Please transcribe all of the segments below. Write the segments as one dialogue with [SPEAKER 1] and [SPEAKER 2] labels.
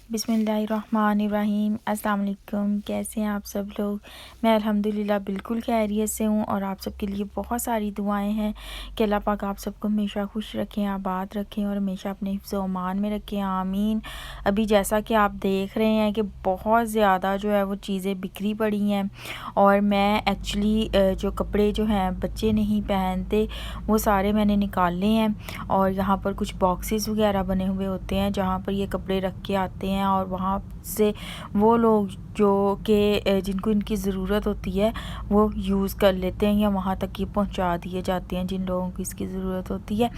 [SPEAKER 1] बिस्मिल्लाहिर्रहमानिर्रहीम। अस्सलाम वालेकुम। कैसे हैं आप सब लोग? मैं अल्हम्दुलिल्लाह बिल्कुल खैरियत से हूँ और आप सबके लिए बहुत सारी दुआएं हैं कि अल्लाह पाक आप सबको हमेशा खुश रखें, आबाद रखें और हमेशा अपने हिफ्ज़ व अमान में रखें, आमीन। अभी जैसा कि आप देख रहे हैं कि बहुत ज़्यादा जो है वो चीज़ें बिखरी पड़ी हैं और मैं एक्चुअली जो कपड़े जो हैं बच्चे नहीं पहनते वो सारे मैंने निकाले हैं और यहाँ पर कुछ बॉक्सेस वगैरह बने हुए होते हैं जहाँ पर ये कपड़े रख के आते हैं और वहाँ से वो लोग जो कि जिनको इनकी ज़रूरत होती है वो यूज़ कर लेते हैं या वहाँ तक ये पहुँचा दिए जाते हैं जिन लोगों को इसकी ज़रूरत होती है।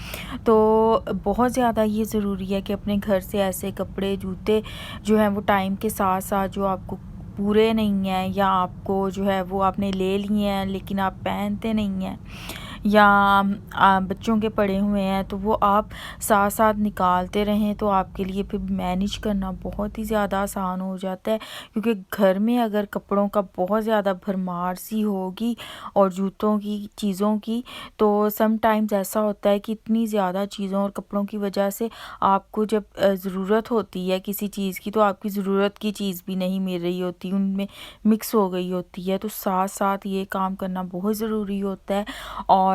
[SPEAKER 1] तो बहुत ज़्यादा ये ज़रूरी है कि अपने घर से ऐसे कपड़े जूते जो हैं वो टाइम के साथ साथ जो आपको पूरे नहीं हैं या आपको जो है वो आपने ले लिए हैं लेकिन आप पहनते नहीं हैं या बच्चों के पड़े हुए हैं तो वो आप साथ साथ निकालते रहें तो आपके लिए फिर मैनेज करना बहुत ही ज़्यादा आसान हो जाता है। क्योंकि घर में अगर कपड़ों का बहुत ज़्यादा भरमार सी होगी और जूतों की चीज़ों की तो समटाइम्स ऐसा होता है कि इतनी ज़्यादा चीज़ों और कपड़ों की वजह से आपको जब ज़रूरत होती है किसी चीज़ की तो आपकी ज़रूरत की चीज़ भी नहीं मिल रही होती, उनमें मिक्स हो गई होती है। तो साथ साथ ये काम करना बहुत ज़रूरी होता है और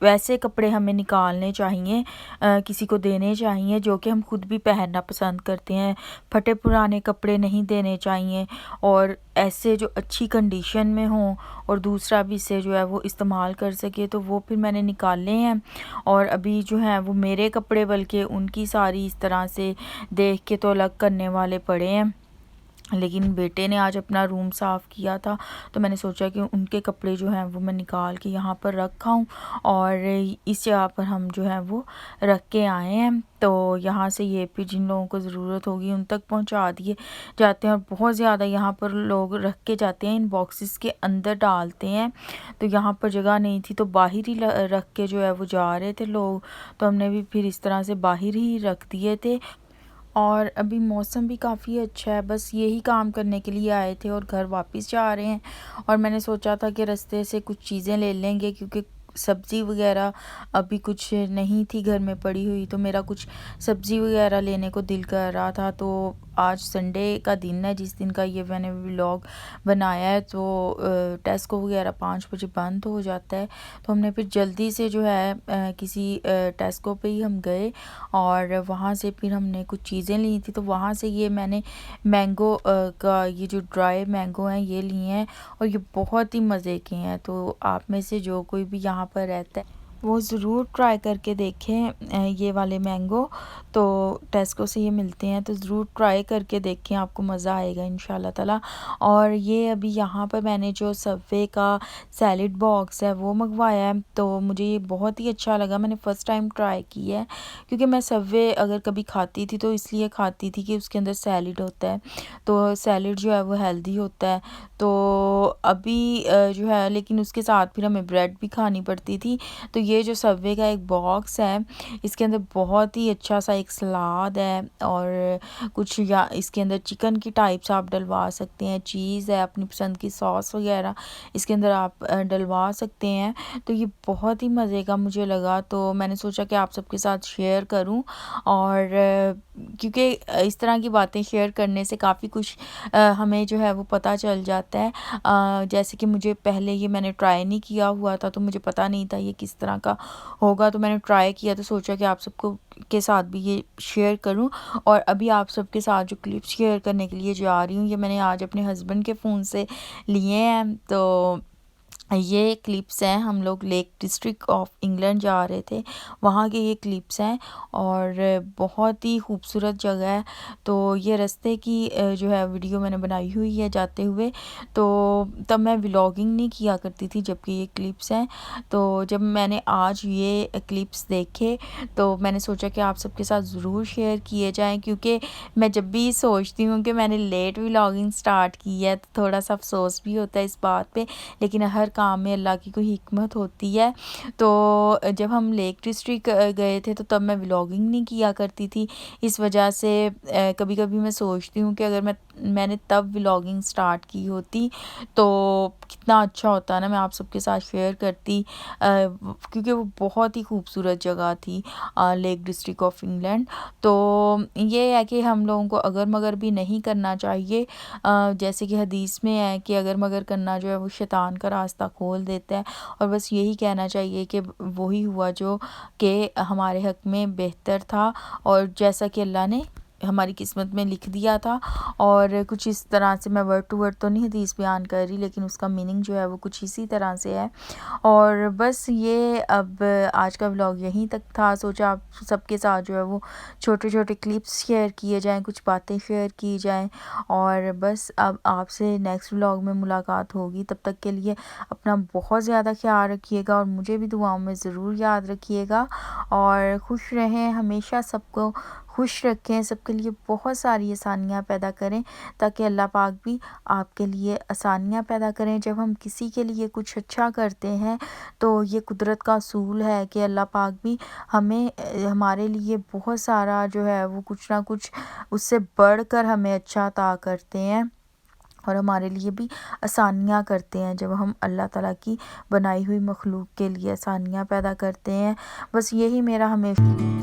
[SPEAKER 1] वैसे कपड़े हमें निकालने चाहिए, किसी को देने चाहिए जो कि हम खुद भी पहनना पसंद करते हैं। फटे पुराने कपड़े नहीं देने चाहिए और ऐसे जो अच्छी कंडीशन में हों और दूसरा भी इसे जो है वो इस्तेमाल कर सके तो वो फिर मैंने निकाले हैं। और अभी जो हैं वो मेरे कपड़े बल्कि उनकी सारी इस तरह से देख के तो अलग करने वाले पड़े हैं। लेकिन बेटे ने आज अपना रूम साफ़ किया था तो मैंने सोचा कि उनके कपड़े जो हैं वो मैं निकाल के यहाँ पर रखा हूँ और इस जगह पर हम जो है वो रख के आए हैं। तो यहाँ से ये फिर जिन लोगों को ज़रूरत होगी उन तक पहुँचा दिए जाते हैं और बहुत ज़्यादा यहाँ पर लोग रख के जाते हैं, इन बॉक्सेस के अंदर डालते हैं। तो यहाँ पर जगह नहीं थी तो बाहर ही रख के जो है वो जा रहे थे लोग, तो हमने भी फिर इस तरह से बाहर ही रख दिए थे। और अभी मौसम भी काफ़ी अच्छा है, बस यही काम करने के लिए आए थे और घर वापस जा रहे हैं। और मैंने सोचा था कि रास्ते से कुछ चीज़ें ले लेंगे क्योंकि सब्ज़ी वगैरह अभी कुछ नहीं थी घर में पड़ी हुई, तो मेरा कुछ सब्ज़ी वगैरह लेने को दिल कर रहा था। तो आज संडे का दिन है जिस दिन का ये मैंने व्लॉग बनाया है, तो टेस्को वगैरह 5 बजे बंद हो जाता है। तो हमने फिर जल्दी से जो है किसी टेस्को पे ही हम गए और वहाँ से फिर हमने कुछ चीज़ें ली थी। तो वहाँ से ये मैंने मैंगो का ये जो ड्राई मैंगो हैं ये लिए हैं और ये बहुत ही मज़े के हैं। तो आप में से जो कोई भी यहाँ पर रहता है वो ज़रूर ट्राई करके देखें ये वाले मैंगो। तो टेस्को से ये मिलते हैं तो ज़रूर ट्राई करके देखें, आपको मज़ा आएगा इंशाल्लाह ताला। और ये अभी यहाँ पर मैंने जो सबवे का सैलेड बॉक्स है वो मंगवाया है तो मुझे ये बहुत ही अच्छा लगा। मैंने फ़र्स्ट टाइम ट्राई की है क्योंकि मैं सबवे अगर कभी खाती थी तो इसलिए खाती थी कि उसके अंदर सैलेड होता है, तो सैलेड जो है वो हेल्दी होता है। तो अभी जो है लेकिन उसके साथ फिर हमें ब्रेड भी खानी पड़ती थी। तो ये जो सबवे का एक बॉक्स है इसके अंदर बहुत ही अच्छा सा एक सलाद है और कुछ या इसके अंदर चिकन की टाइप्स आप डलवा सकते हैं, चीज़ है, अपनी पसंद की सॉस वगैरह इसके अंदर आप डलवा सकते हैं। तो ये बहुत ही मज़े का मुझे लगा तो मैंने सोचा कि आप सबके साथ शेयर करूं। और क्योंकि इस तरह की बातें शेयर करने से काफ़ी कुछ हमें जो है वो पता चल जाता है। जैसे कि मुझे पहले ये मैंने ट्राई नहीं किया हुआ था तो मुझे पता नहीं था ये किस तरह का होगा, तो मैंने ट्राई किया तो सोचा कि आप सबको के साथ भी ये शेयर करूं। और अभी आप सबके साथ जो क्लिप्स शेयर करने के लिए जा रही हूँ ये मैंने आज अपने हस्बैंड के फ़ोन से लिए हैं। तो ये क्लिप्स हैं, हम लोग लेक डिस्ट्रिक्ट ऑफ इंग्लैंड जा रहे थे, वहाँ के ये क्लिप्स हैं और बहुत ही खूबसूरत जगह है। तो ये रास्ते की जो है वीडियो मैंने बनाई हुई है जाते हुए। तो तब मैं व्लॉगिंग नहीं किया करती थी जबकि ये क्लिप्स हैं। तो जब मैंने आज ये क्लिप्स देखे तो मैंने सोचा कि आप सबके साथ ज़रूर शेयर किए जाएँ क्योंकि मैं जब भी सोचती हूँ कि मैंने लेट व्लॉगिंग स्टार्ट की है तो थोड़ा सा अफसोस भी होता है इस बात पे, लेकिन हर काम में अल्लाह की कोई हिकमत होती है। तो जब हम लेक डिस्ट्रिक्ट गए थे तो तब मैं व्लॉगिंग नहीं किया करती थी, इस वजह से कभी कभी मैं सोचती हूँ कि अगर मैं मैंने तब व्लॉगिंग स्टार्ट की होती तो कितना अच्छा होता ना, मैं आप सबके साथ शेयर करती क्योंकि वो बहुत ही खूबसूरत जगह थी, लेक डिस्ट्रिक्ट ऑफ इंग्लैंड। तो ये है कि हम लोगों को अगर मगर भी नहीं करना चाहिए। जैसे कि हदीस में है कि अगर मगर करना जो है वो शैतान का रास्ता खोल देता है, और बस यही कहना चाहिए कि वही हुआ जो कि हमारे हक़ में बेहतर था, और जैसा कि अल्लाह ने हमारी किस्मत में लिख दिया था। और कुछ इस तरह से, मैं वर्ड टू वर्ड तो नहीं हदीस बयान कर रही, लेकिन उसका मीनिंग जो है वो कुछ इसी तरह से है। और बस ये अब आज का व्लॉग यहीं तक था। सोचा आप सबके साथ जो है वो छोटे छोटे क्लिप्स शेयर किए जाएं, कुछ बातें शेयर की जाएं। और बस अब आपसे नेक्स्ट व्लॉग में मुलाकात होगी। तब तक के लिए अपना बहुत ज़्यादा ख्याल रखिएगा, और मुझे भी दुआओं में ज़रूर याद रखिएगा। और खुश रहें, हमेशा सबको खुश रखें, सबके लिए बहुत सारी आसानियाँ पैदा करें, ताकि अल्लाह पाक भी आपके लिए आसानियाँ पैदा करें। जब हम किसी के लिए कुछ अच्छा करते हैं तो ये कुदरत का असूल है कि अल्लाह पाक भी हमें हमारे लिए बहुत सारा जो है वो कुछ ना कुछ उससे बढ़कर हमें अच्छा अता करते हैं, और हमारे लिए भी आसानियाँ करते हैं। जब हम अल्लाह ताला की बनाई हुई मखलूक के लिए आसानियाँ पैदा करते हैं, बस यही मेरा हमेशा